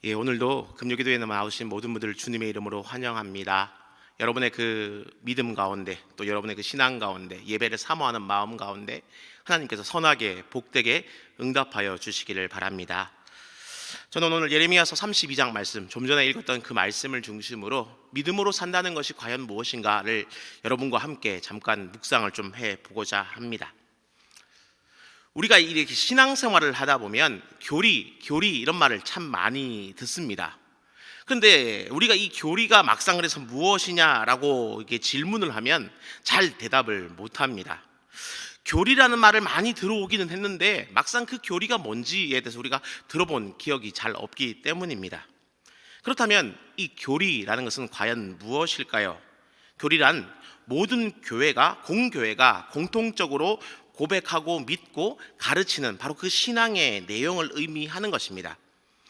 오늘도 금요기도에 나오신 모든 분들을 주님의 이름으로 환영합니다. 여러분의 그 믿음 가운데, 또 여러분의 그 신앙 가운데, 예배를 사모하는 마음 가운데 하나님께서 선하게 복되게 응답하여 주시기를 바랍니다. 저는 오늘 예레미야서 32장 말씀, 좀 전에 읽었던 그 말씀을 중심으로 믿음으로 산다는 것이 과연 무엇인가를 여러분과 함께 잠깐 묵상을 좀 해보고자 합니다. 우리가 이렇게 신앙생활을 하다 보면 교리 이런 말을 참 많이 듣습니다. 그런데 우리가 이 교리가 막상 그래서 무엇이냐라고 이렇게 질문을 하면 잘 대답을 못합니다. 교리라는 말을 많이 들어오기는 했는데 막상 그 교리가 뭔지에 대해서 우리가 들어본 기억이 잘 없기 때문입니다. 그렇다면 이 교리라는 것은 과연 무엇일까요? 교리란 모든 교회가, 공교회가 공통적으로 고백하고 믿고 가르치는 바로 그 신앙의 내용을 의미하는 것입니다.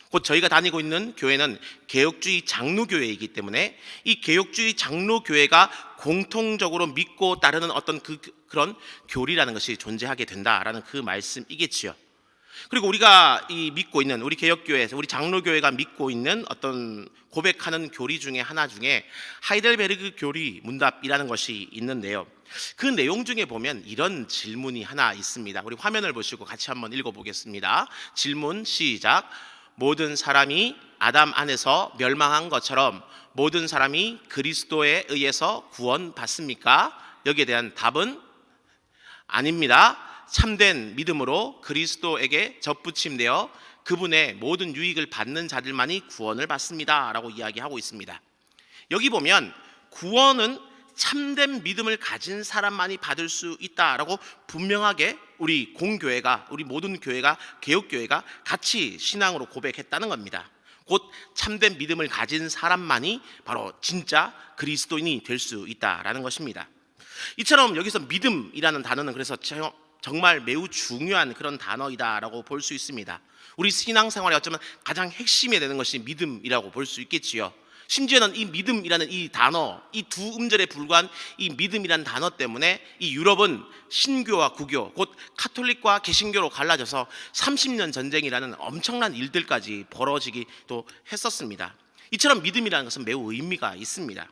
곧 저희가 다니고 있는 교회는 개혁주의 장로교회이기 때문에 이 개혁주의 장로교회가 공통적으로 믿고 따르는 어떤 그런 교리라는 것이 존재하게 된다라는 그 말씀이겠지요. 그리고 우리가 믿고 있는 우리 개혁교회에서 우리 장로교회가 믿고 있는 어떤 고백하는 교리 중에 하나 중에 하이델베르그 교리 문답이라는 것이 있는데요. 그 내용 중에 보면 이런 질문이 하나 있습니다. 우리 화면을 보시고 같이 한번 읽어보겠습니다. 질문 시작. 모든 사람이 아담 안에서 멸망한 것처럼 모든 사람이 그리스도에 의해서 구원받습니까? 여기에 대한 답은 아닙니다. 참된 믿음으로 그리스도에게 접붙임되어 그분의 모든 유익을 받는 자들만이 구원을 받습니다 라고 이야기하고 있습니다. 여기 보면 구원은 참된 믿음을 가진 사람만이 받을 수 있다라고 분명하게 우리 공교회가, 우리 모든 교회가, 개혁교회가 같이 신앙으로 고백했다는 겁니다. 곧 참된 믿음을 가진 사람만이 바로 진짜 그리스도인이 될 수 있다라는 것입니다. 이처럼 여기서 믿음이라는 단어는 그래서 정말 매우 중요한 그런 단어이다라고 볼 수 있습니다. 우리 신앙생활에 어쩌면 가장 핵심이 되는 것이 믿음이라고 볼 수 있겠지요. 심지어는 이 믿음이라는 이 단어, 이 두 음절에 불과한 이 믿음이라는 단어 때문에 이 유럽은 신교와 구교, 곧 카톨릭과 개신교로 갈라져서 30년 전쟁이라는 엄청난 일들까지 벌어지기도 했었습니다. 이처럼 믿음이라는 것은 매우 의미가 있습니다.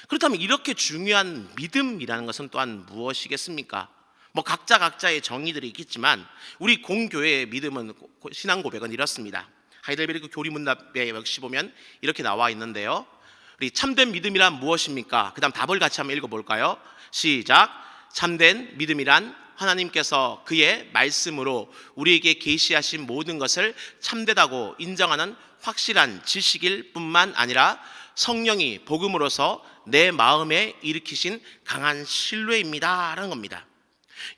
그렇다면 이렇게 중요한 믿음이라는 것은 또한 무엇이겠습니까? 각자의 정의들이 있겠지만 우리 공교회의 믿음은, 신앙 고백은 이렇습니다. 하이델베르그 교리문답에 역시 보면 이렇게 나와 있는데요. 우리 참된 믿음이란 무엇입니까? 그 다음 답을 같이 한번 읽어볼까요? 시작. 참된 믿음이란 하나님께서 그의 말씀으로 우리에게 계시하신 모든 것을 참되다고 인정하는 확실한 지식일 뿐만 아니라 성령이 복음으로서 내 마음에 일으키신 강한 신뢰입니다 라는 겁니다.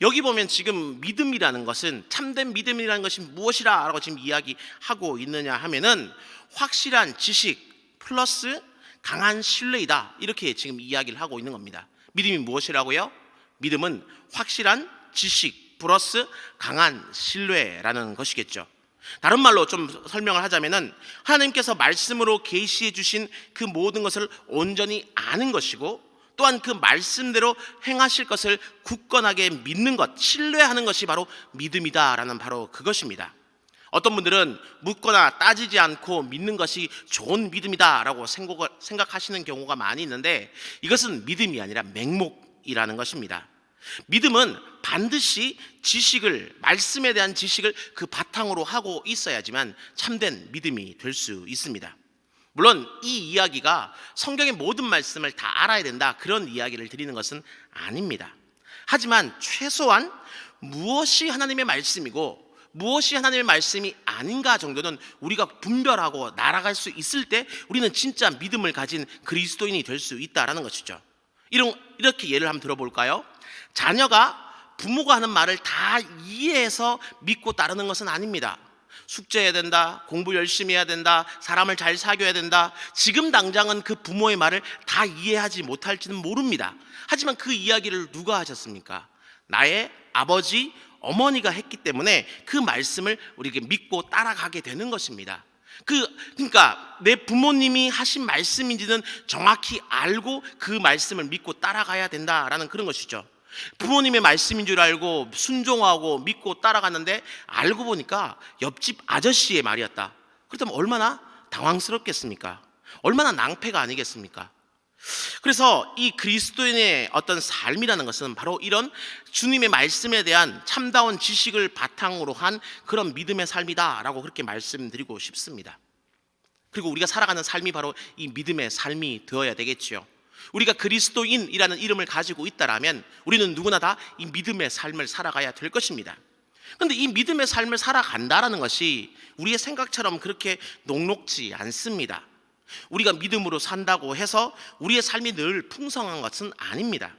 여기 보면 지금 믿음이라는 것은, 참된 믿음이라는 것이 무엇이라고 지금 이야기하고 있느냐 하면은 확실한 지식 플러스 강한 신뢰이다, 이렇게 지금 이야기를 하고 있는 겁니다. 믿음이 무엇이라고요? 믿음은 확실한 지식 플러스 강한 신뢰라는 것이겠죠. 다른 말로 좀 설명을 하자면은 하나님께서 말씀으로 계시해 주신 그 모든 것을 온전히 아는 것이고, 또한 그 말씀대로 행하실 것을 굳건하게 믿는 것, 신뢰하는 것이 바로 믿음이다라는 바로 그것입니다. 어떤 분들은 묻거나 따지지 않고 믿는 것이 좋은 믿음이다라고 생각하시는 경우가 많이 있는데, 이것은 믿음이 아니라 맹목이라는 것입니다. 믿음은 반드시 지식을, 말씀에 대한 지식을 그 바탕으로 하고 있어야지만 참된 믿음이 될 수 있습니다. 물론 이 이야기가 성경의 모든 말씀을 다 알아야 된다, 그런 이야기를 드리는 것은 아닙니다. 하지만 최소한 무엇이 하나님의 말씀이고 무엇이 하나님의 말씀이 아닌가 정도는 우리가 분별하고 날아갈 수 있을 때 우리는 진짜 믿음을 가진 그리스도인이 될 수 있다라는 것이죠. 이렇게 예를 한번 들어볼까요? 자녀가 부모가 하는 말을 다 이해해서 믿고 따르는 것은 아닙니다. 숙제해야 된다, 공부 열심히 해야 된다, 사람을 잘 사귀어야 된다. 지금 당장은 그 부모의 말을 다 이해하지 못할지는 모릅니다. 하지만 그 이야기를 누가 하셨습니까? 나의 아버지, 어머니가 했기 때문에 그 말씀을 우리에게 믿고 따라가게 되는 것입니다. 그러니까 내 부모님이 하신 말씀인지는 정확히 알고 그 말씀을 믿고 따라가야 된다라는 그런 것이죠. 부모님의 말씀인 줄 알고 순종하고 믿고 따라갔는데 알고 보니까 옆집 아저씨의 말이었다. 그렇다면 얼마나 당황스럽겠습니까? 얼마나 낭패가 아니겠습니까? 그래서 이 그리스도인의 어떤 삶이라는 것은 바로 이런 주님의 말씀에 대한 참다운 지식을 바탕으로 한 그런 믿음의 삶이다라고 그렇게 말씀드리고 싶습니다. 그리고 우리가 살아가는 삶이 바로 이 믿음의 삶이 되어야 되겠지요. 우리가 그리스도인이라는 이름을 가지고 있다라면 우리는 누구나 다 이 믿음의 삶을 살아가야 될 것입니다. 그런데 이 믿음의 삶을 살아간다라는 것이 우리의 생각처럼 그렇게 녹록지 않습니다. 우리가 믿음으로 산다고 해서 우리의 삶이 늘 풍성한 것은 아닙니다.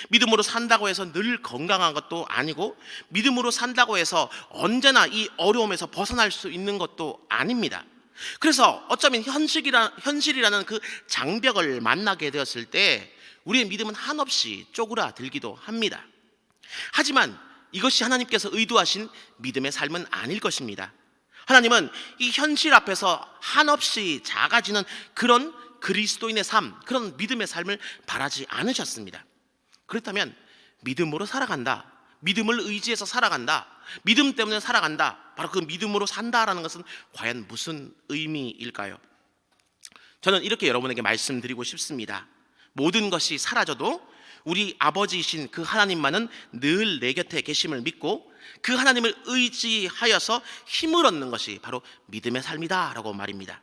믿음으로 산다고 해서 늘 건강한 것도 아니고, 믿음으로 산다고 해서 언제나 이 어려움에서 벗어날 수 있는 것도 아닙니다. 그래서 어쩌면 현실이라는 그 장벽을 만나게 되었을 때 우리의 믿음은 한없이 쪼그라들기도 합니다. 하지만 이것이 하나님께서 의도하신 믿음의 삶은 아닐 것입니다. 하나님은 이 현실 앞에서 한없이 작아지는 그런 그리스도인의 삶, 그런 믿음의 삶을 바라지 않으셨습니다. 그렇다면 믿음으로 살아간다, 믿음을 의지해서 살아간다, 믿음 때문에 살아간다, 바로 그 믿음으로 산다라는 것은 과연 무슨 의미일까요? 저는 이렇게 여러분에게 말씀드리고 싶습니다. 모든 것이 사라져도 우리 아버지이신 그 하나님만은 늘 내 곁에 계심을 믿고 그 하나님을 의지하여서 힘을 얻는 것이 바로 믿음의 삶이다라고 말입니다.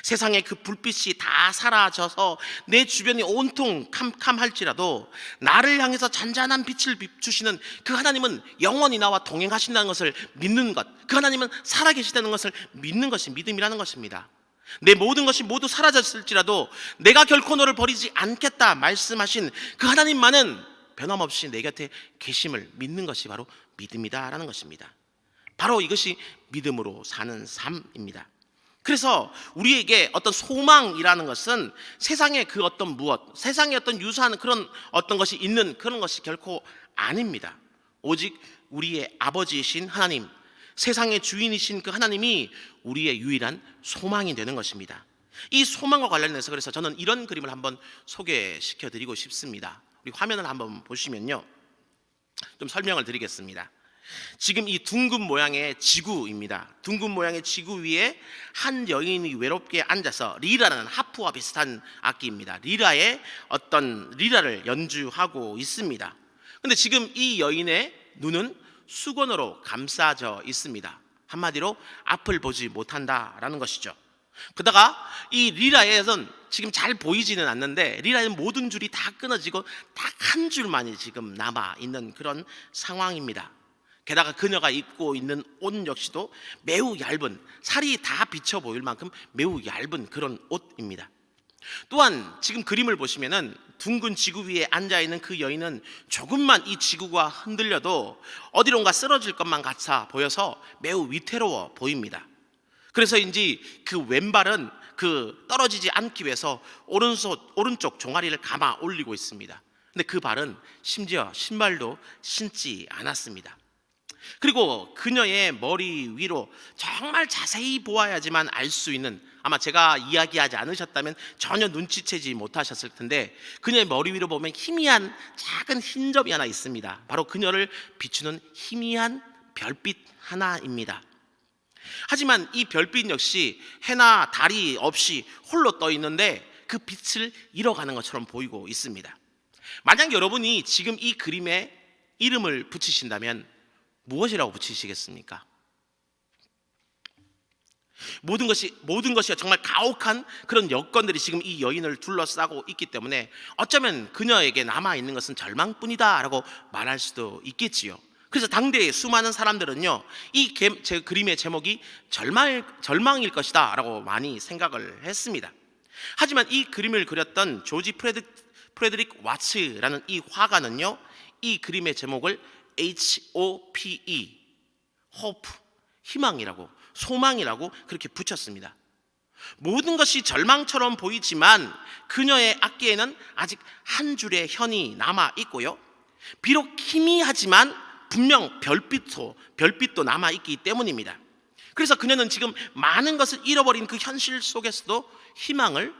세상의 그 불빛이 다 사라져서 내 주변이 온통 캄캄할지라도 나를 향해서 잔잔한 빛을 비추시는 그 하나님은 영원히 나와 동행하신다는 것을 믿는 것, 그 하나님은 살아계시다는 것을 믿는 것이 믿음이라는 것입니다. 내 모든 것이 모두 사라졌을지라도 내가 결코 너를 버리지 않겠다 말씀하신 그 하나님만은 변함없이 내 곁에 계심을 믿는 것이 바로 믿음이다라는 것입니다. 바로 이것이 믿음으로 사는 삶입니다. 그래서 우리에게 어떤 소망이라는 것은 세상의 그 어떤 무엇, 세상의 어떤 유사한 그런 어떤 것이 있는 그런 것이 결코 아닙니다. 오직 우리의 아버지이신 하나님, 세상의 주인이신 그 하나님이 우리의 유일한 소망이 되는 것입니다. 이 소망과 관련해서 그래서 저는 이런 그림을 한번 소개시켜 드리고 싶습니다. 우리 화면을 한번 보시면요, 좀 설명을 드리겠습니다. 지금 이 둥근 모양의 지구입니다. 둥근 모양의 지구 위에 한 여인이 외롭게 앉아서 리라라는 하프와 비슷한 악기입니다. 리라를 연주하고 있습니다. 근데 지금 이 여인의 눈은 수건으로 감싸져 있습니다. 한마디로 앞을 보지 못한다라는 것이죠. 그러다가 이 리라에선 지금 잘 보이지는 않는데 리라의 모든 줄이 다 끊어지고 딱 한 줄만이 지금 남아 있는 그런 상황입니다. 게다가 그녀가 입고 있는 옷 역시도 매우 얇은, 살이 다 비쳐 보일 만큼 매우 얇은 그런 옷입니다. 또한 지금 그림을 보시면은 둥근 지구 위에 앉아있는 그 여인은 조금만 이 지구가 흔들려도 어디론가 쓰러질 것만 같아 보여서 매우 위태로워 보입니다. 그래서인지 그 왼발은 그 떨어지지 않기 위해서 오른쪽 종아리를 감아 올리고 있습니다. 근데 그 발은 심지어 신발도 신지 않았습니다. 그리고 그녀의 머리 위로 정말 자세히 보아야지만 알 수 있는, 아마 제가 이야기하지 않으셨다면 전혀 눈치채지 못하셨을 텐데, 그녀의 머리 위로 보면 희미한 작은 흰 점이 하나 있습니다. 바로 그녀를 비추는 희미한 별빛 하나입니다. 하지만 이 별빛 역시 해나 달이 없이 홀로 떠 있는데 그 빛을 잃어가는 것처럼 보이고 있습니다. 만약 여러분이 지금 이 그림에 이름을 붙이신다면 무엇이라고 붙이시겠습니까? 모든 것이 정말 가혹한 그런 여건들이 지금 이 여인을 둘러싸고 있기 때문에 어쩌면 그녀에게 남아있는 것은 절망뿐이다라고 말할 수도 있겠지요. 그래서 당대의 수많은 사람들은요, 제 그림의 제목이 절망일 것이다 라고 많이 생각을 했습니다. 하지만 이 그림을 그렸던 조지 프레드릭 와츠라는 이 화가는요, 이 그림의 제목을 HOPE, hope, 희망이라고, 소망이라고 그렇게 붙였습니다. 모든 것이 절망처럼 보이지만 그녀의 악기에는 아직 한 줄의 현이 남아 있고요, 비록 희미하지만 분명 별빛도 남아 있기 때문입니다. 그래서 그녀는 지금 많은 것을 잃어버린 그 현실 속에서도 희망을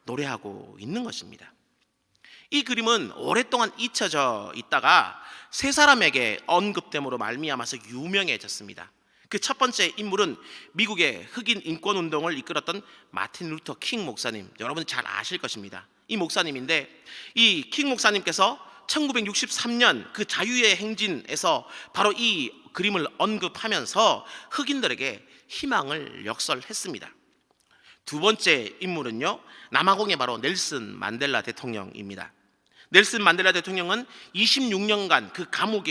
노래하고 있는 것입니다. 이 그림은 오랫동안 잊혀져 있다가 세 사람에게 언급됨으로 말미암아서 유명해졌습니다. 그 첫 번째 인물은 미국의 흑인 인권 운동을 이끌었던 마틴 루터 킹 목사님, 여러분이 잘 아실 것입니다. 이 목사님인데, 이 킹 목사님께서 1963년 그 자유의 행진에서 바로 이 그림을 언급하면서 흑인들에게 희망을 역설했습니다. 두 번째 인물은요, 남아공의 바로 넬슨 만델라 대통령입니다. 넬슨 만델라 대통령은 26년간 그 감옥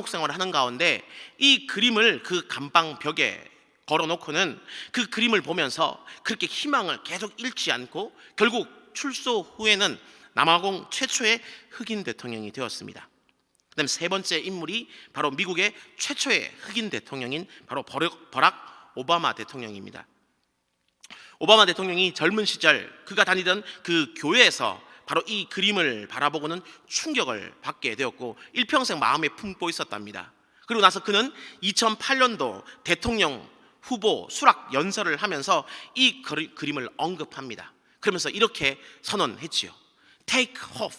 생활을 하는 가운데 이 그림을 그 감방 벽에 걸어놓고는 그 그림을 보면서 그렇게 희망을 계속 잃지 않고 결국 출소 후에는 남아공 최초의 흑인 대통령이 되었습니다. 그다음 세 번째 인물이 바로 미국의 최초의 흑인 대통령인 바로 버락 오바마 대통령입니다. 오바마 대통령이 젊은 시절 그가 다니던 그 교회에서 바로 이 그림을 바라보고는 충격을 받게 되었고 일평생 마음에 품고 있었답니다. 그리고 나서 그는 2008년도 대통령 후보 수락 연설을 하면서 이 그림을 언급합니다. 그러면서 이렇게 선언했지요. Take hope,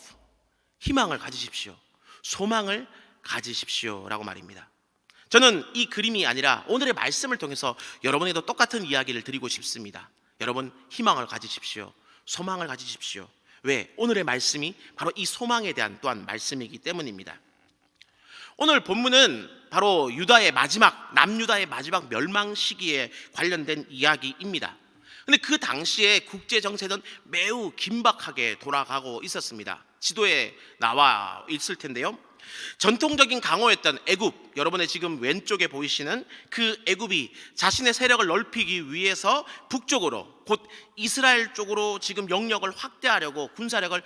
희망을 가지십시오. 소망을 가지십시오 라고 말입니다. 저는 이 그림이 아니라 오늘의 말씀을 통해서 여러분에게도 똑같은 이야기를 드리고 싶습니다. 여러분, 희망을 가지십시오. 소망을 가지십시오. 왜? 오늘의 말씀이 바로 이 소망에 대한 또한 말씀이기 때문입니다. 오늘 본문은 바로 남유다의 마지막 멸망 시기에 관련된 이야기입니다. 근데 그 당시에 국제 정세는 매우 긴박하게 돌아가고 있었습니다. 지도에 나와 있을 텐데요. 전통적인 강호였던 애굽, 여러분의 지금 왼쪽에 보이시는 그 애굽이 자신의 세력을 넓히기 위해서 북쪽으로 곧 이스라엘 쪽으로 지금 영역을 확대하려고 군사력을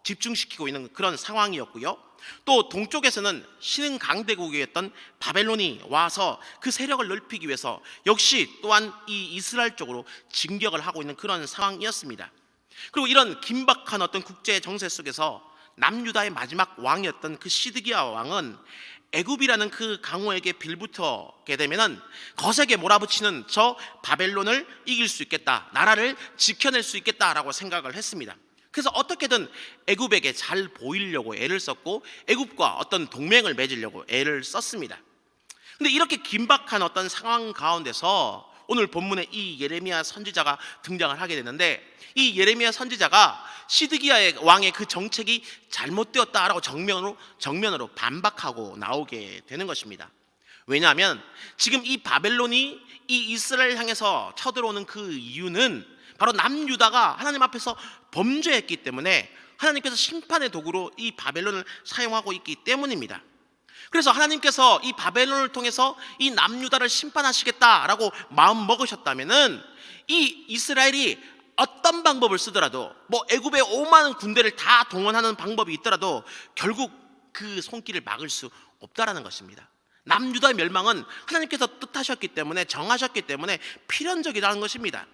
집중시키고 있는 그런 상황이었고요. 또 동쪽에서는 신흥 강대국이었던 바벨론이 와서 그 세력을 넓히기 위해서 역시 또한 이 이스라엘 쪽으로 진격을 하고 있는 그런 상황이었습니다. 그리고 이런 긴박한 어떤 국제 정세 속에서 남유다의 마지막 왕이었던 그 시드기야 왕은 애굽이라는 그 강호에게 빌붙게 되면은 거세게 몰아붙이는 저 바벨론을 이길 수 있겠다, 나라를 지켜낼 수 있겠다라고 생각을 했습니다. 그래서 어떻게든 애굽에게 잘 보이려고 애를 썼고 애굽과 어떤 동맹을 맺으려고 애를 썼습니다. 근데 이렇게 긴박한 어떤 상황 가운데서 오늘 본문에 이 예레미야 선지자가 등장을 하게 되는데, 이 예레미야 선지자가 시드기야 왕의 그 정책이 잘못되었다라고 정면으로 반박하고 나오게 되는 것입니다. 왜냐하면 지금 이 바벨론이 이 이스라엘 향해서 쳐들어오는 그 이유는 바로 남유다가 하나님 앞에서 범죄했기 때문에 하나님께서 심판의 도구로 이 바벨론을 사용하고 있기 때문입니다. 그래서 하나님께서 이 바벨론을 통해서 이 남유다를 심판하시겠다라고 마음 먹으셨다면은 이 이스라엘이 어떤 방법을 쓰더라도, 애굽의 5만 군대를 다 동원하는 방법이 있더라도 결국 그 손길을 막을 수 없다라는 것입니다. 남유다의 멸망은 하나님께서 뜻하셨기 때문에, 정하셨기 때문에 필연적이라는 것입니다.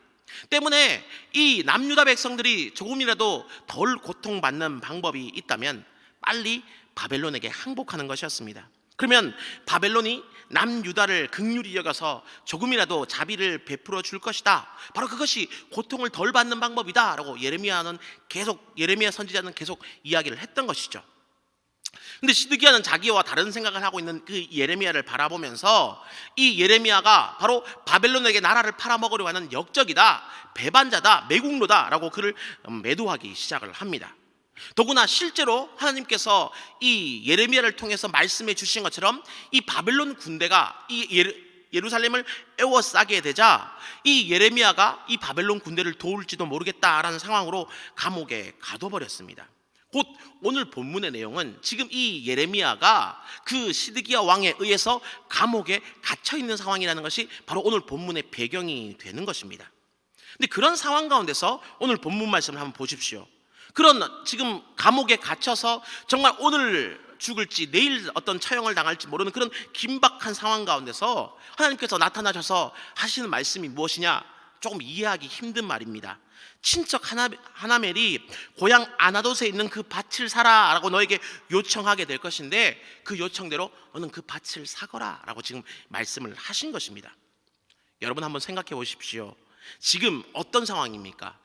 때문에 이 남유다 백성들이 조금이라도 덜 고통받는 방법이 있다면 빨리 바벨론에게 항복하는 것이었습니다. 그러면 바벨론이 남유다를 긍휼히 여겨서 조금이라도 자비를 베풀어 줄 것이다, 바로 그것이 고통을 덜 받는 방법이다 라고 예레미야 선지자는 계속 이야기를 했던 것이죠. 근데 시드기야는 자기와 다른 생각을 하고 있는 그 예레미야를 바라보면서 이 예레미야가 바로 바벨론에게 나라를 팔아먹으려 하는 역적이다, 배반자다, 매국노다 라고 그를 매도하기 시작을 합니다. 더구나 실제로 하나님께서 이 예레미야를 통해서 말씀해 주신 것처럼 이 바벨론 군대가 이 예루살렘을 에워싸게 되자 이 예레미야가 이 바벨론 군대를 도울지도 모르겠다라는 상황으로 감옥에 가둬버렸습니다. 곧 오늘 본문의 내용은 지금 이 예레미야가 그 시드기야 왕에 의해서 감옥에 갇혀있는 상황이라는 것이 바로 오늘 본문의 배경이 되는 것입니다. 근데 그런 상황 가운데서 오늘 본문 말씀을 한번 보십시오. 그런 지금 감옥에 갇혀서 정말 오늘 죽을지 내일 어떤 처형을 당할지 모르는 그런 긴박한 상황 가운데서 하나님께서 나타나셔서 하시는 말씀이 무엇이냐? 조금 이해하기 힘든 말입니다. 친척 하나멜이 고향 아나돗에 있는 그 밭을 사라 라고 너에게 요청하게 될 것인데 그 요청대로 너는 그 밭을 사거라 라고 지금 말씀을 하신 것입니다. 여러분 한번 생각해 보십시오. 지금 어떤 상황입니까?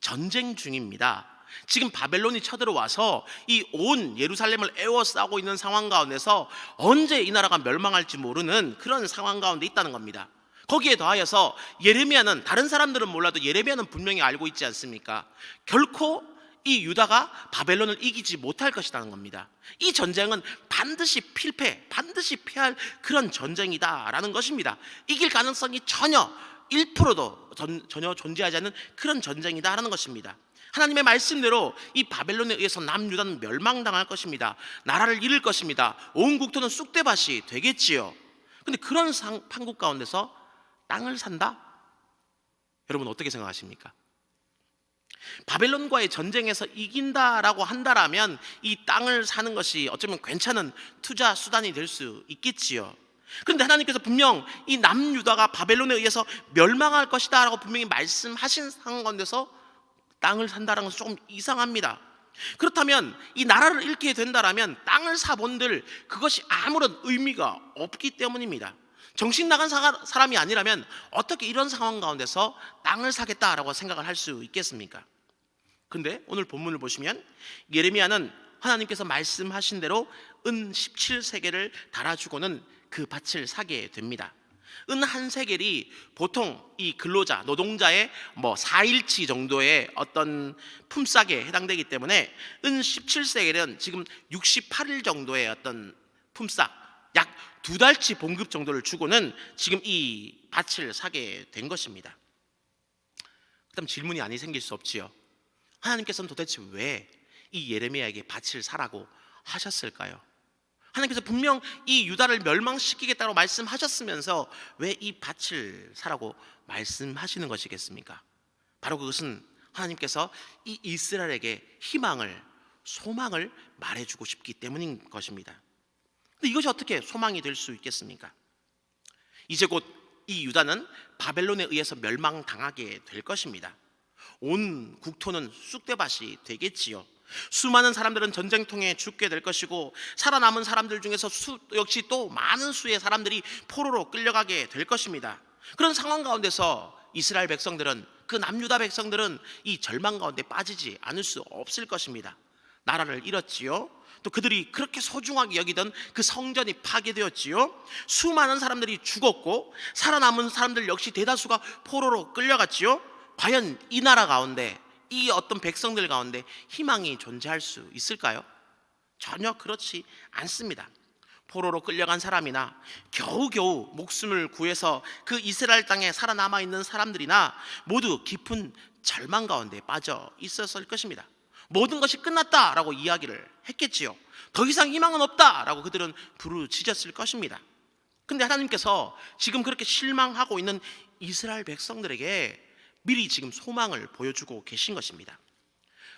전쟁 중입니다. 지금 바벨론이 쳐들어와서 이 온 예루살렘을 에워싸고 있는 상황 가운데서 언제 이 나라가 멸망할지 모르는 그런 상황 가운데 있다는 겁니다. 거기에 더하여서 예레미야는, 다른 사람들은 몰라도 예레미야는 분명히 알고 있지 않습니까? 결코 이 유다가 바벨론을 이기지 못할 것이라는 겁니다. 이 전쟁은 반드시 필패, 반드시 패할 그런 전쟁이다라는 것입니다. 이길 가능성이 전혀 1%도 전혀 존재하지 않는 그런 전쟁이다라는 것입니다. 하나님의 말씀대로 이 바벨론에 의해서 남유다는 멸망당할 것입니다. 나라를 잃을 것입니다. 온 국토는 쑥대밭이 되겠지요. 근데 그런 판국 가운데서 땅을 산다? 여러분 어떻게 생각하십니까? 바벨론과의 전쟁에서 이긴다라고 한다라면 이 땅을 사는 것이 어쩌면 괜찮은 투자 수단이 될 수 있겠지요. 그런데 하나님께서 분명 이 남유다가 바벨론에 의해서 멸망할 것이다 라고 분명히 말씀하신 상황 가운데서 땅을 산다는 것은 조금 이상합니다. 그렇다면 이 나라를 잃게 된다라면 땅을 사본들 그것이 아무런 의미가 없기 때문입니다. 정신 나간 사람이 아니라면 어떻게 이런 상황 가운데서 땅을 사겠다라고 생각을 할 수 있겠습니까? 근데 오늘 본문을 보시면 예레미야는 하나님께서 말씀하신 대로 은 17세겔을 달아주고는 그 밭을 사게 됩니다. 은 한 세겔이 보통 이 근로자, 노동자의 4일치 정도의 어떤 품삯에 해당되기 때문에 은 17세겔은 지금 68일 정도의 어떤 품삯, 약 2달치 봉급 정도를 주고는 지금 이 밭을 사게 된 것입니다. 그다음 질문이 아니 생길 수 없지요. 하나님께서는 도대체 왜 이 예레미야에게 밭을 사라고 하셨을까요? 하나님께서 분명 이 유다를 멸망시키겠다고 말씀하셨으면서 왜 이 밭을 사라고 말씀하시는 것이겠습니까? 바로 그것은 하나님께서 이 이스라엘에게 희망을, 소망을 말해주고 싶기 때문인 것입니다. 근데 이것이 어떻게 소망이 될 수 있겠습니까? 이제 곧 이 유다는 바벨론에 의해서 멸망당하게 될 것입니다. 온 국토는 쑥대밭이 되겠지요. 수많은 사람들은 전쟁통에 죽게 될 것이고 살아남은 사람들 중에서 역시 또 많은 수의 사람들이 포로로 끌려가게 될 것입니다. 그런 상황 가운데서 이스라엘 백성들은, 그 남유다 백성들은 이 절망 가운데 빠지지 않을 수 없을 것입니다. 나라를 잃었지요. 또 그들이 그렇게 소중하게 여기던 그 성전이 파괴되었지요. 수많은 사람들이 죽었고 살아남은 사람들 역시 대다수가 포로로 끌려갔지요. 과연 이 나라 가운데, 이 어떤 백성들 가운데 희망이 존재할 수 있을까요? 전혀 그렇지 않습니다. 포로로 끌려간 사람이나 겨우겨우 목숨을 구해서 그 이스라엘 땅에 살아남아 있는 사람들이나 모두 깊은 절망 가운데 빠져 있었을 것입니다. 모든 것이 끝났다라고 이야기를 했겠지요. 더 이상 희망은 없다라고 그들은 부르짖었을 것입니다. 근데 하나님께서 지금 그렇게 실망하고 있는 이스라엘 백성들에게 미리 지금 소망을 보여주고 계신 것입니다.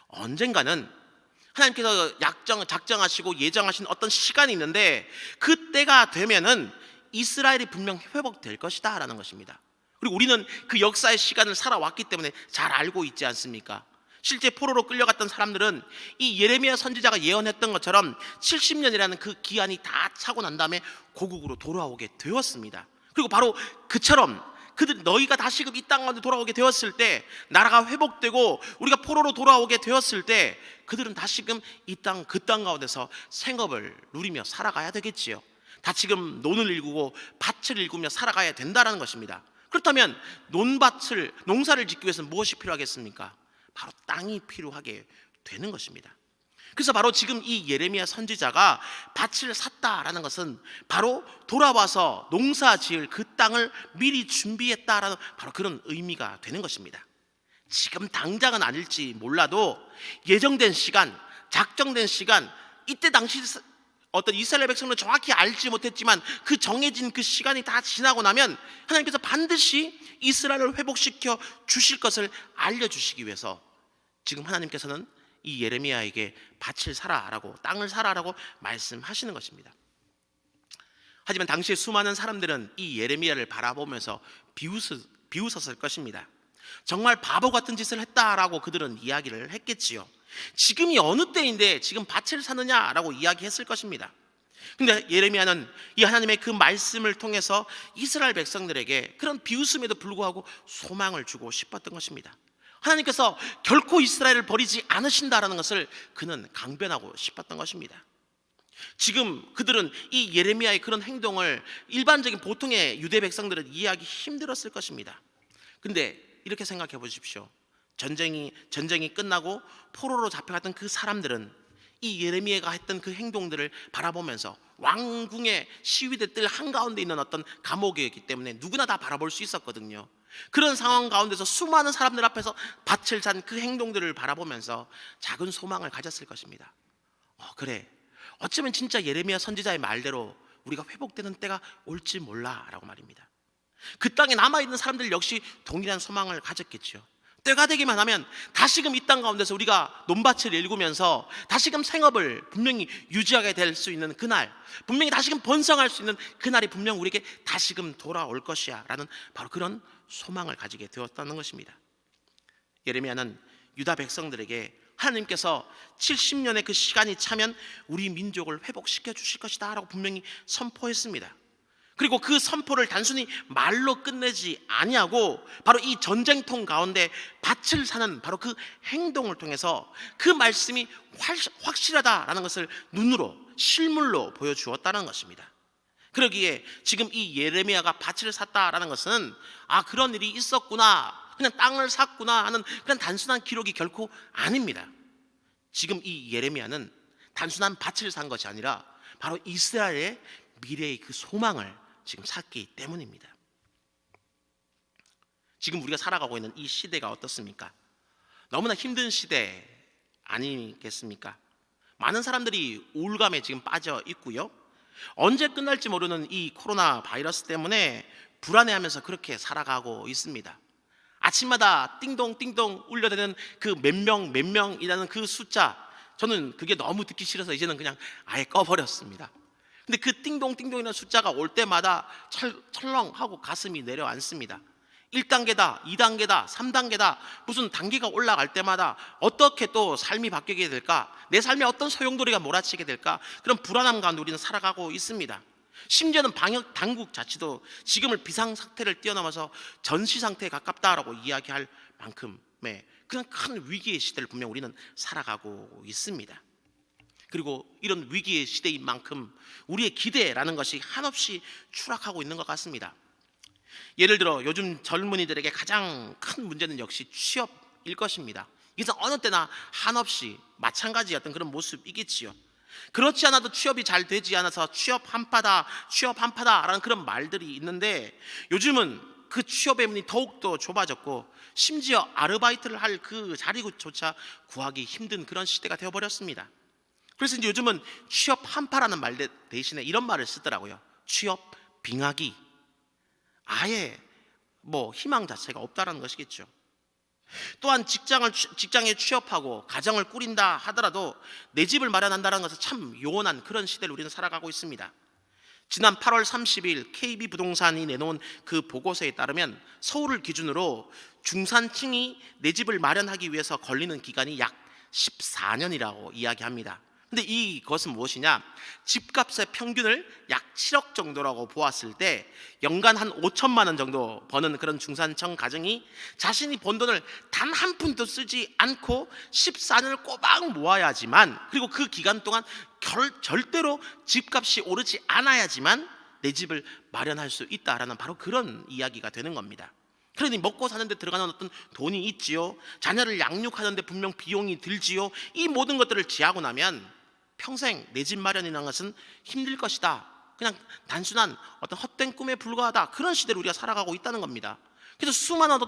언젠가는 하나님께서 작정하시고 예정하신 어떤 시간이 있는데 그때가 되면은 이스라엘이 분명 회복될 것이다 라는 것입니다. 그리고 우리는 그 역사의 시간을 살아왔기 때문에 잘 알고 있지 않습니까? 실제 포로로 끌려갔던 사람들은 이 예레미야 선지자가 예언했던 것처럼 70년이라는 그 기한이 다 차고 난 다음에 고국으로 돌아오게 되었습니다. 그리고 바로 그처럼 그들 너희가 다시금 이 땅 가운데 돌아오게 되었을 때, 나라가 회복되고 우리가 포로로 돌아오게 되었을 때 그들은 다시금 이 땅, 그 땅 가운데서 생업을 누리며 살아가야 되겠지요. 다시금 논을 일구고 밭을 일구며 살아가야 된다는 것입니다. 그렇다면 농사를 짓기 위해서는 무엇이 필요하겠습니까? 바로 땅이 필요하게 되는 것입니다. 그래서 바로 지금 이 예레미야 선지자가 밭을 샀다라는 것은 바로 돌아와서 농사 지을 그 땅을 미리 준비했다라는 바로 그런 의미가 되는 것입니다. 지금 당장은 아닐지 몰라도 예정된 시간, 작정된 시간, 이때 당시 어떤 이스라엘 백성은 정확히 알지 못했지만 그 정해진 그 시간이 다 지나고 나면 하나님께서 반드시 이스라엘을 회복시켜 주실 것을 알려주시기 위해서 지금 하나님께서는 이 예레미야에게 밭을 사라라고, 땅을 사라라고 말씀하시는 것입니다. 하지만 당시에 수많은 사람들은 이 예레미야를 바라보면서 비웃었을 것입니다. 정말 바보 같은 짓을 했다라고 그들은 이야기를 했겠지요. 지금이 어느 때인데 지금 밭을 사느냐라고 이야기했을 것입니다. 근데 예레미야는 이 하나님의 그 말씀을 통해서 이스라엘 백성들에게 그런 비웃음에도 불구하고 소망을 주고 싶었던 것입니다. 하나님께서 결코 이스라엘을 버리지 않으신다라는 것을 그는 강변하고 싶었던 것입니다. 지금 그들은 이 예레미야의 그런 행동을 일반적인 보통의 유대 백성들은 이해하기 힘들었을 것입니다. 근데 이렇게 생각해 보십시오. 전쟁이 끝나고 포로로 잡혀갔던 그 사람들은 이 예레미야가 했던 그 행동들을 바라보면서 왕궁의 시위대 뜰 한가운데 있는 어떤 감옥이었기 때문에 누구나 다 바라볼 수 있었거든요. 그런 상황 가운데서 수많은 사람들 앞에서 밭을 잔 그 행동들을 바라보면서 작은 소망을 가졌을 것입니다. 그래, 어쩌면 진짜 예레미야 선지자의 말대로 우리가 회복되는 때가 올지 몰라 라고 말입니다. 그 땅에 남아있는 사람들 역시 동일한 소망을 가졌겠죠. 때가 되기만 하면 다시금 이 땅 가운데서 우리가 논밭을 일구면서 다시금 생업을 분명히 유지하게 될 수 있는 그날, 분명히 다시금 번성할 수 있는 그날이 분명 우리에게 다시금 돌아올 것이야 라는 바로 그런 소망을 가지게 되었다는 것입니다. 예레미야는 유다 백성들에게 하나님께서 70년의 그 시간이 차면 우리 민족을 회복시켜 주실 것이다 라고 분명히 선포했습니다. 그리고 그 선포를 단순히 말로 끝내지 아니하고 바로 이 전쟁통 가운데 밭을 사는 바로 그 행동을 통해서 그 말씀이 확실하다라는 것을 눈으로 실물로 보여주었다는 것입니다. 그러기에 지금 이 예레미야가 밭을 샀다라는 것은 그런 일이 있었구나, 그냥 땅을 샀구나 하는 그런 단순한 기록이 결코 아닙니다. 지금 이 예레미야는 단순한 밭을 산 것이 아니라 바로 이스라엘의 미래의 그 소망을 지금 샀기 때문입니다. 지금 우리가 살아가고 있는 이 시대가 어떻습니까? 너무나 힘든 시대 아니겠습니까? 많은 사람들이 우울감에 지금 빠져 있고요. 언제 끝날지 모르는 이 코로나 바이러스 때문에 불안해하면서 그렇게 살아가고 있습니다. 아침마다 띵동띵동 울려대는 그 몇 명이라는 그 숫자, 저는 그게 너무 듣기 싫어서 이제는 그냥 아예 꺼버렸습니다. 근데 그 띵동띵동이라는 숫자가 올 때마다 철렁하고 가슴이 내려앉습니다. 1단계다, 2단계다, 3단계다, 무슨 단계가 올라갈 때마다 어떻게 또 삶이 바뀌게 될까? 내 삶에 어떤 소용돌이가 몰아치게 될까? 그런 불안함 가운데 우리는 살아가고 있습니다. 심지어는 방역 당국 자체도 지금을 비상사태를 뛰어넘어서 전시상태에 가깝다라고 이야기할 만큼의 그런 큰 위기의 시대를 분명 우리는 살아가고 있습니다. 그리고 이런 위기의 시대인 만큼 우리의 기대라는 것이 한없이 추락하고 있는 것 같습니다. 예를 들어 요즘 젊은이들에게 가장 큰 문제는 역시 취업일 것입니다. 이것은 어느 때나 한없이 마찬가지였던 그런 모습이겠지요. 그렇지 않아도 취업이 잘 되지 않아서 취업 한파다라는 그런 말들이 있는데, 요즘은 그 취업의 문이 더욱더 좁아졌고 심지어 아르바이트를 할 그 자리조차 구하기 힘든 그런 시대가 되어버렸습니다. 그래서 이제 요즘은 취업 한파라는 말 대신에 이런 말을 쓰더라고요. 취업 빙하기. 아예 희망 자체가 없다라는 것이겠죠. 또한 직장에 취업하고 가정을 꾸린다 하더라도 내 집을 마련한다는 것은 참 요원한 그런 시대를 우리는 살아가고 있습니다. 지난 8월 30일 KB부동산이 내놓은 그 보고서에 따르면 서울을 기준으로 중산층이 내 집을 마련하기 위해서 걸리는 기간이 약 14년이라고 이야기합니다. 근데 이것은 무엇이냐? 집값의 평균을 약 7억 정도라고 보았을 때 연간 한 5천만 원 정도 버는 그런 중산층 가정이 자신이 번 돈을 단 한 푼도 쓰지 않고 14년을 꼬박 모아야지만, 그리고 그 기간 동안 절대로 집값이 오르지 않아야지만 내 집을 마련할 수 있다라는 바로 그런 이야기가 되는 겁니다. 그러니 먹고 사는데 들어가는 어떤 돈이 있지요. 자녀를 양육하는데 분명 비용이 들지요. 이 모든 것들을 제하고 나면 평생 내 집 마련이라는 것은 힘들 것이다. 그냥 단순한 어떤 헛된 꿈에 불과하다. 그런 시대를 우리가 살아가고 있다는 겁니다. 그래서 수많은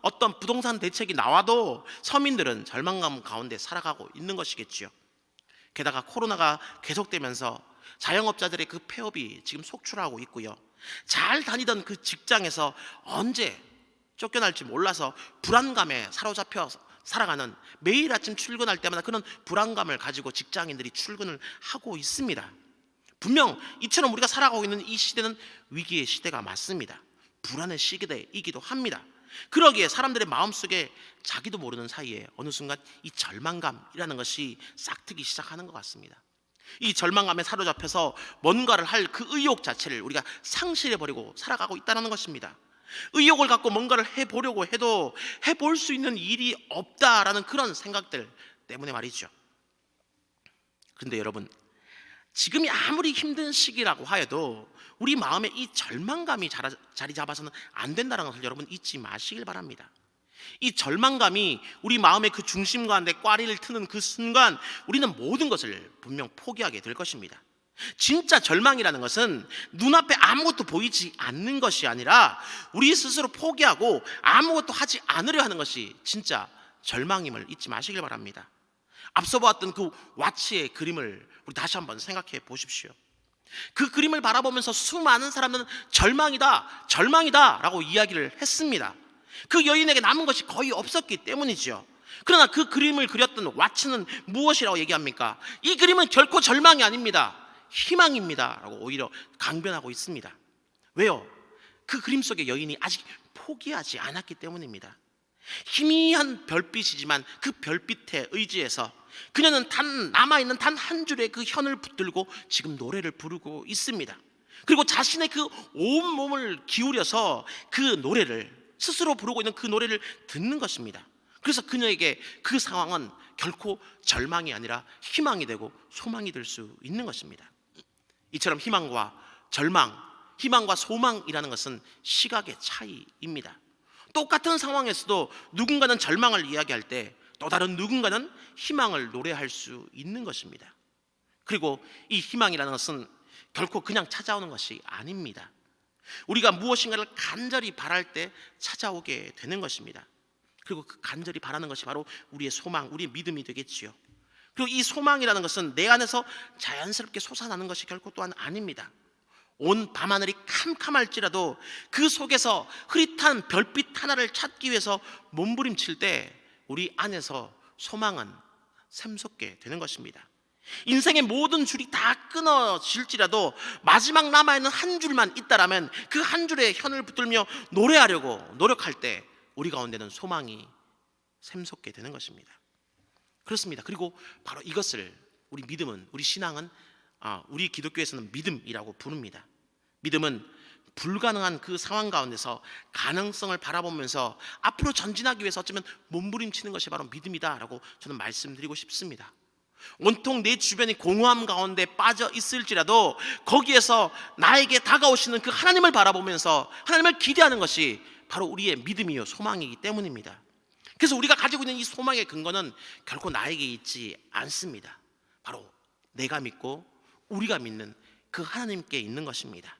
어떤 부동산 대책이 나와도 서민들은 절망감 가운데 살아가고 있는 것이겠지요. 게다가 코로나가 계속되면서 자영업자들의 그 폐업이 지금 속출하고 있고요. 잘 다니던 그 직장에서 언제 쫓겨날지 몰라서 불안감에 사로잡혀 살아가는, 매일 아침 출근할 때마다 그런 불안감을 가지고 직장인들이 출근을 하고 있습니다. 분명 이처럼 우리가 살아가고 있는 이 시대는 위기의 시대가 맞습니다. 불안의 시기이기도 합니다. 그러기에 사람들의 마음속에 자기도 모르는 사이에 어느 순간 이 절망감이라는 것이 싹트기 시작하는 것 같습니다. 이 절망감에 사로잡혀서 뭔가를 할 그 의욕 자체를 우리가 상실해버리고 살아가고 있다는 것입니다. 의욕을 갖고 뭔가를 해보려고 해도 해볼 수 있는 일이 없다라는 그런 생각들 때문에 말이죠. 그런데 여러분, 지금이 아무리 힘든 시기라고 하여도 우리 마음에 이 절망감이 자리 잡아서는 안 된다는 것을 여러분 잊지 마시길 바랍니다. 이 절망감이 우리 마음의 그 중심 가운데 꽈리를 트는 그 순간 우리는 모든 것을 분명 포기하게 될 것입니다. 진짜 절망이라는 것은 눈앞에 아무것도 보이지 않는 것이 아니라 우리 스스로 포기하고 아무것도 하지 않으려 하는 것이 진짜 절망임을 잊지 마시길 바랍니다. 앞서 보았던 그 와치의 그림을 우리 다시 한번 생각해 보십시오. 그 그림을 바라보면서 수많은 사람들은 절망이다, 절망이다 라고 이야기를 했습니다. 그 여인에게 남은 것이 거의 없었기 때문이죠. 그러나 그 그림을 그렸던 와츠는 무엇이라고 얘기합니까? 이 그림은 결코 절망이 아닙니다, 희망입니다 라고 오히려 강변하고 있습니다. 왜요? 그 그림 속의 여인이 아직 포기하지 않았기 때문입니다. 희미한 별빛이지만 그 별빛에 의지해서 그녀는 남아있는 단 한 줄의 그 현을 붙들고 지금 노래를 부르고 있습니다. 그리고 자신의 그 온몸을 기울여서 그 노래를, 스스로 부르고 있는 그 노래를 듣는 것입니다. 그래서 그녀에게 그 상황은 결코 절망이 아니라 희망이 되고 소망이 될 수 있는 것입니다. 이처럼 희망과 절망, 희망과 소망이라는 것은 시각의 차이입니다. 똑같은 상황에서도 누군가는 절망을 이야기할 때 또 다른 누군가는 희망을 노래할 수 있는 것입니다. 그리고 이 희망이라는 것은 결코 그냥 찾아오는 것이 아닙니다. 우리가 무엇인가를 간절히 바랄 때 찾아오게 되는 것입니다. 그리고 그 간절히 바라는 것이 바로 우리의 소망, 우리의 믿음이 되겠지요. 그리고 이 소망이라는 것은 내 안에서 자연스럽게 솟아나는 것이 결코 또한 아닙니다. 온 밤하늘이 캄캄할지라도 그 속에서 흐릿한 별빛 하나를 찾기 위해서 몸부림칠 때 우리 안에서 소망은 샘솟게 되는 것입니다. 인생의 모든 줄이 다 끊어질지라도 마지막 남아있는 한 줄만 있다라면 그 한 줄에 현을 붙들며 노래하려고 노력할 때 우리 가운데는 소망이 샘솟게 되는 것입니다. 그렇습니다. 그리고 바로 이것을 우리 믿음은, 우리 신앙은, 우리 기독교에서는 믿음이라고 부릅니다. 믿음은 불가능한 그 상황 가운데서 가능성을 바라보면서 앞으로 전진하기 위해서 어쩌면 몸부림치는 것이 바로 믿음이다라고 저는 말씀드리고 싶습니다. 온통 내 주변이 공허함 가운데 빠져 있을지라도 거기에서 나에게 다가오시는 그 하나님을 바라보면서 하나님을 기대하는 것이 바로 우리의 믿음이요 소망이기 때문입니다. 그래서 우리가 가지고 있는 이 소망의 근거는 결코 나에게 있지 않습니다. 바로 내가 믿고 우리가 믿는 그 하나님께 있는 것입니다.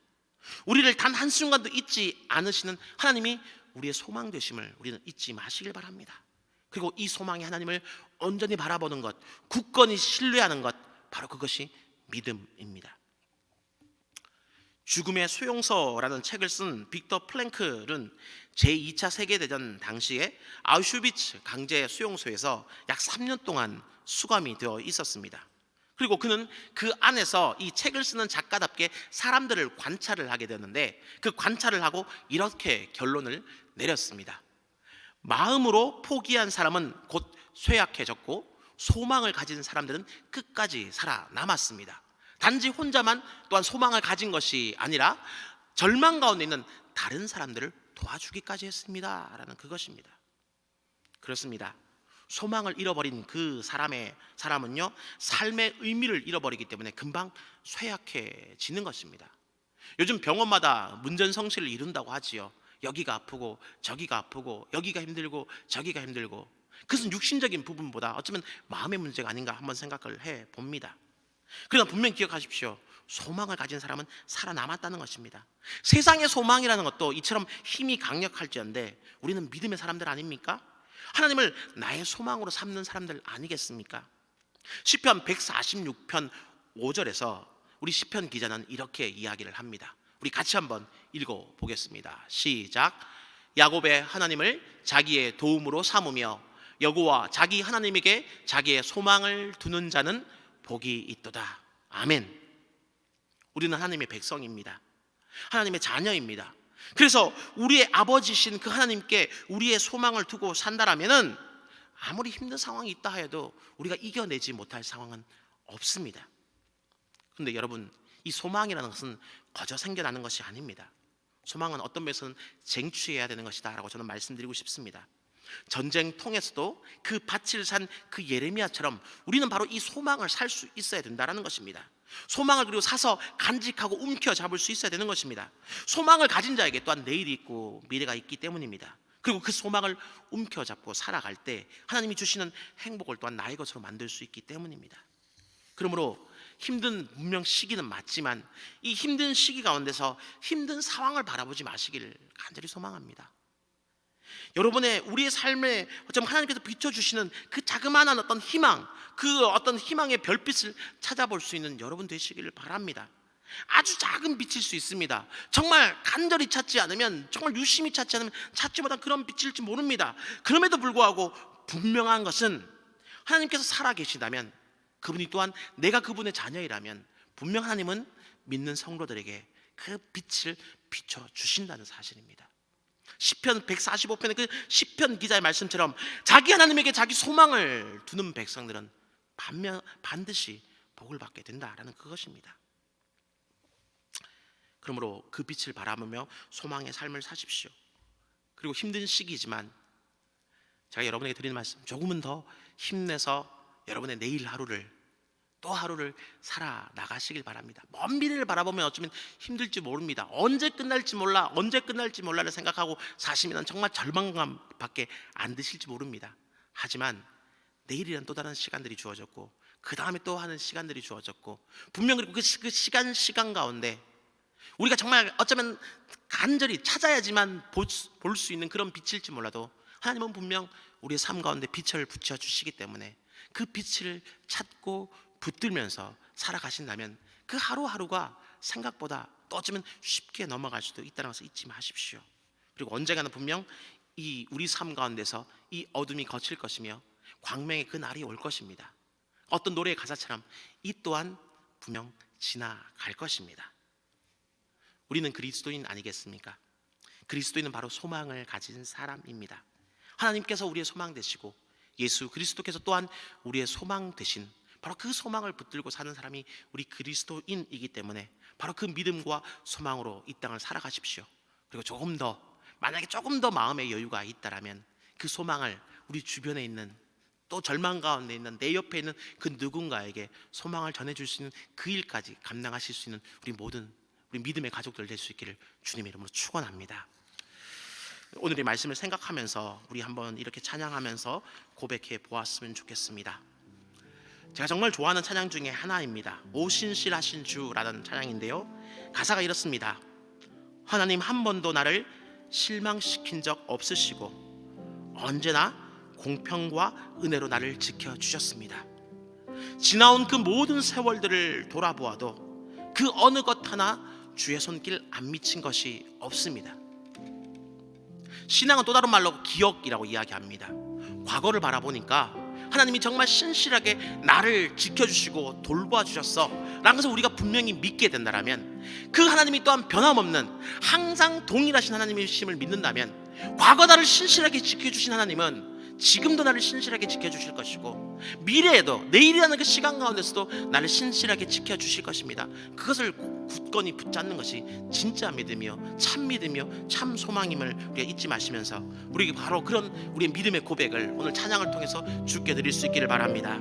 우리를 단 한순간도 잊지 않으시는 하나님이 우리의 소망 되심을 우리는 잊지 마시길 바랍니다. 그리고 이 소망의 하나님을 온전히 바라보는 것, 굳건히 신뢰하는 것, 바로 그것이 믿음입니다. 죽음의 수용소라는 책을 쓴 빅터 프랭클은 제2차 세계대전 당시에 아우슈비츠 강제 수용소에서 약 3년 동안 수감이 되어 있었습니다. 그리고 그는 그 안에서 이 책을 쓰는 작가답게 사람들을 관찰을 하게 되는데 그 관찰을 하고 이렇게 결론을 내렸습니다. 마음으로 포기한 사람은 곧 쇠약해졌고 소망을 가진 사람들은 끝까지 살아남았습니다. 단지 혼자만 또한 소망을 가진 것이 아니라 절망 가운데 있는 다른 사람들을 도와주기까지 했습니다 라는 그것입니다. 그렇습니다. 소망을 잃어버린 그 사람은요 삶의 의미를 잃어버리기 때문에 금방 쇠약해지는 것입니다. 요즘 병원마다 문전성시를 이룬다고 하지요. 여기가 아프고 저기가 아프고 여기가 힘들고 저기가 힘들고, 그것은 육신적인 부분보다 어쩌면 마음의 문제가 아닌가 한번 생각을 해봅니다. 그러나 분명히 기억하십시오. 소망을 가진 사람은 살아남았다는 것입니다. 세상의 소망이라는 것도 이처럼 힘이 강력할지언데 우리는 믿음의 사람들 아닙니까? 하나님을 나의 소망으로 삼는 사람들 아니겠습니까? 시편 146편 5절에서 우리 시편 기자는 이렇게 이야기를 합니다. 우리 같이 한번 읽어보겠습니다. 시작. 야곱의 하나님을 자기의 도움으로 삼으며 여호와 자기 하나님에게 자기의 소망을 두는 자는 복이 있도다. 아멘. 우리는 하나님의 백성입니다. 하나님의 자녀입니다. 그래서 우리의 아버지신 그 하나님께 우리의 소망을 두고 산다라면은 아무리 힘든 상황이 있다 해도 우리가 이겨내지 못할 상황은 없습니다. 그런데 여러분, 이 소망이라는 것은 거저 생겨나는 것이 아닙니다. 소망은 어떤 면에서는 쟁취해야 되는 것이다 라고 저는 말씀드리고 싶습니다. 전쟁통에서도 그 밭을 산 그 예레미야처럼 우리는 바로 이 소망을 살 수 있어야 된다는 것입니다. 소망을 그리고 사서 간직하고 움켜잡을 수 있어야 되는 것입니다. 소망을 가진 자에게 또한 내일이 있고 미래가 있기 때문입니다. 그리고 그 소망을 움켜잡고 살아갈 때 하나님이 주시는 행복을 또한 나의 것으로 만들 수 있기 때문입니다. 그러므로 힘든 분명 시기는 맞지만 이 힘든 시기 가운데서 힘든 상황을 바라보지 마시기를 간절히 소망합니다. 여러분의 우리의 삶에 어쩌면 하나님께서 비춰주시는 그 자그마한 어떤 희망, 그 어떤 희망의 별빛을 찾아볼 수 있는 여러분 되시기를 바랍니다. 아주 작은 빛일 수 있습니다. 정말 간절히 찾지 않으면, 정말 유심히 찾지 않으면 찾지 못한 그런 빛일지 모릅니다. 그럼에도 불구하고 분명한 것은 하나님께서 살아계시다면, 그분이 또한 내가 그분의 자녀이라면 분명 하나님은 믿는 성도들에게 그 빛을 비춰주신다는 사실입니다. 시편 145편의 그 시편 기자의 말씀처럼 자기 하나님에게 자기 소망을 두는 백성들은 반드시 복을 받게 된다라는 그것입니다. 그러므로 그 빛을 바라보며 소망의 삶을 사십시오. 그리고 힘든 시기지만 제가 여러분에게 드리는 말씀, 조금은 더 힘내서 여러분의 내일 하루를, 또 하루를 살아나가시길 바랍니다. 먼 미래를 바라보면 어쩌면 힘들지 모릅니다. 언제 끝날지 몰라를 생각하고 사시면 정말 절망감밖에 안 드실지 모릅니다. 하지만 내일이란 또 다른 시간들이 주어졌고 그 다음에 또 하는 시간들이 주어졌고, 분명 그리고 그 시간 가운데 우리가 정말 어쩌면 간절히 찾아야지만 볼 수 있는 그런 빛일지 몰라도 하나님은 분명 우리의 삶 가운데 빛을 붙여주시기 때문에 그 빛을 찾고 붙들면서 살아가신다면 그 하루하루가 생각보다 또 어쩌면 쉽게 넘어갈 수도 있다는 것을 잊지 마십시오. 그리고 언젠가는 분명 이 우리 삶 가운데서 이 어둠이 거칠 것이며 광명의 그 날이 올 것입니다. 어떤 노래의 가사처럼 이 또한 분명 지나갈 것입니다. 우리는 그리스도인 아니겠습니까? 그리스도인은 바로 소망을 가진 사람입니다. 하나님께서 우리의 소망 되시고 예수 그리스도께서 또한 우리의 소망 되신 바로 그 소망을 붙들고 사는 사람이 우리 그리스도인이기 때문에 바로 그 믿음과 소망으로 이 땅을 살아가십시오. 그리고 만약에 조금 더 마음의 여유가 있다라면 그 소망을 우리 주변에 있는, 또 절망 가운데 있는 내 옆에 있는 그 누군가에게 소망을 전해줄 수 있는 그 일까지 감당하실 수 있는 우리 믿음의 가족들 될 수 있기를 주님의 이름으로 축원합니다. 오늘의 말씀을 생각하면서 우리 한번 이렇게 찬양하면서 고백해 보았으면 좋겠습니다. 제가 정말 좋아하는 찬양 중에 하나입니다. 오 신실하신 주라는 찬양인데요, 가사가 이렇습니다. 하나님 한 번도 나를 실망시킨 적 없으시고 언제나 공평과 은혜로 나를 지켜주셨습니다. 지나온 그 모든 세월들을 돌아보아도 그 어느 것 하나 주의 손길 안 미친 것이 없습니다. 신앙은 또 다른 말로 기억이라고 이야기합니다. 과거를 바라보니까 하나님이 정말 신실하게 나를 지켜주시고 돌보아주셨어 라는 것을 우리가 분명히 믿게 된다면, 그 하나님이 또한 변함없는 항상 동일하신 하나님이심을 믿는다면, 과거 나를 신실하게 지켜주신 하나님은 지금도 나를 신실하게 지켜주실 것이고 미래에도, 내일이라는 그 시간 가운데서도 나를 신실하게 지켜주실 것입니다. 그것을 굳건히 붙잡는 것이 진짜 믿음이요 참 믿음이요 참 소망임을 우리가 잊지 마시면서 우리 바로 그런 우리의 믿음의 고백을 오늘 찬양을 통해서 주께 드릴 수 있기를 바랍니다.